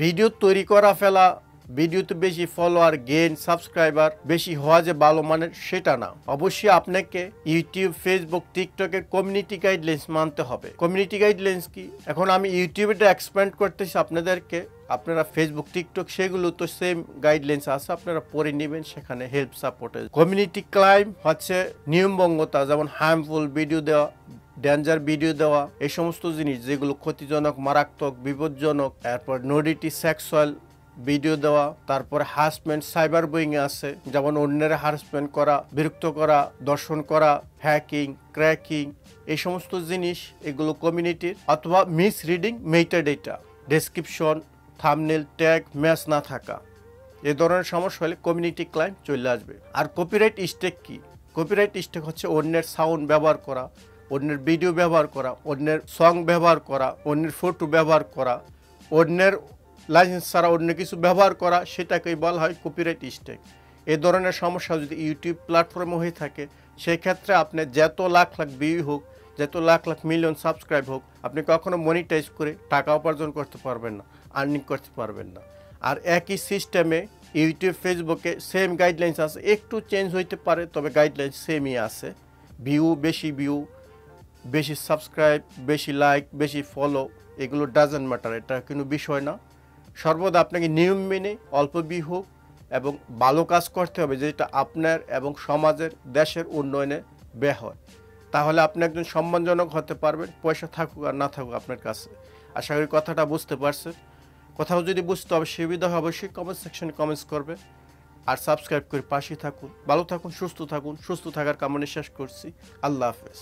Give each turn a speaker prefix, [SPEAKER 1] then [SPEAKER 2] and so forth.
[SPEAKER 1] Video তৈরি করা ফেলা, ভিডিওতে বেশি ফলোয়ার গেইন সাবস্ক্রাইবার বেশি হওয়া যে ভালো মানের সেটা না। অবশ্যই আপনাকে ইউটিউব, ফেসবুক, টিকটকের কমিউনিটি গাইডলাইন্স মানতে হবে। কমিউনিটি গাইডলাইন্স কি? এখন আমি ইউটিউবে এক্সপ্যান্ড করতেছি আপনাদেরকে, আপনারা ফেসবুক, টিকটক সেগুলো তো সেম গাইডলাইন্স আছে, আপনারা পড়ে নেবেন, সেখানে হেল্প সাপোর্টে। কমিউনিটি ক্রাইম হচ্ছে নিয়মভঙ্গতা, যেমন হার্মফুল ভিডিও দেওয়া, ডেঞ্জার ভিডিও দেওয়া, এই সমস্ত জিনিস যেগুলো ক্ষতিজনক, মারাত্মক, বিপজ্জনক। এরপর নডিটি সেক্সুয়াল ভিডিও দেওয়া, তারপরে হারাসমেন্ট, সাইবার বুইং আছে, যেমন অন্যের হারাসমেন্ট করা, বিরক্ত করা, দর্শন করা, হ্যাকিং, ক্র্যাকিং, এই সমস্ত জিনিস এগুলো কমিউনিটির। অথবা miss reading metadata, description, thumbnail, tag match না থাকা, এ ধরনের সমস্যা হলে কমিউনিটি ক্রাইম চলে আসবে। আর কপিরাইট স্ট্রাইক কি? কপিরাইট স্ট্রাইক হচ্ছে অন্যের সাউন্ড ব্যবহার করা, অন্যের ভিডিও ব্যবহার করা, অন্যের সং ব্যবহার করা, অন্যের ফটো ব্যবহার করা, অন্যের লাইসেন্স ছাড়া অন্য কিছু ব্যবহার করা, সেটাকেই বলা হয় কপিরাইট স্ট্রাইক। এ ধরনের সমস্যা যদি ইউটিউব প্ল্যাটফর্মে হয়ে থাকে, সেক্ষেত্রে আপনি যত লাখ লাখ ভিউ হোক, যত লাখ লাখ মিলিয়ন সাবস্ক্রাইব হোক, আপনি কখনো মনিটাইজ করে টাকা উপার্জন করতে পারবেন না, আর্নিং করতে পারবেন না। আর একই সিস্টেমে ইউটিউব, ফেসবুকে সেম গাইডলাইন্স আছে, একটু চেঞ্জ হইতে পারে, তবে গাইডলাইন্স সেমই আছে। ভিউ, বেশি সাবস্ক্রাইব, বেশি লাইক, বেশি ফলো, এগুলো ডাজেন্ট ম্যাটার, এটা কোনো বিষয় না। সর্বদা আপনাকে নিয়ম মেনে অল্প ভিউ হোক এবং ভালো কাজ করতে হবে, যেটা আপনার এবং সমাজের, দেশের উন্নয়নে ব্যয় হয়। তাহলে আপনি একজন সম্মানজনক হতে পারবেন, পয়সা থাকুক আর না থাকুক আপনার কাছে। আশা করি কথাটা বুঝতে পারছেন। কোথাও যদি বুঝতে হবে সুবিধা হয়, অবশ্যই কমেন্ট সেকশনে কমেন্টস করবে। আর সাবস্ক্রাইব করে পাশে থাকুন। ভালো থাকুন, সুস্থ থাকুন। সুস্থ থাকার কামনা শেষ করছি। আল্লাহ হাফেজ।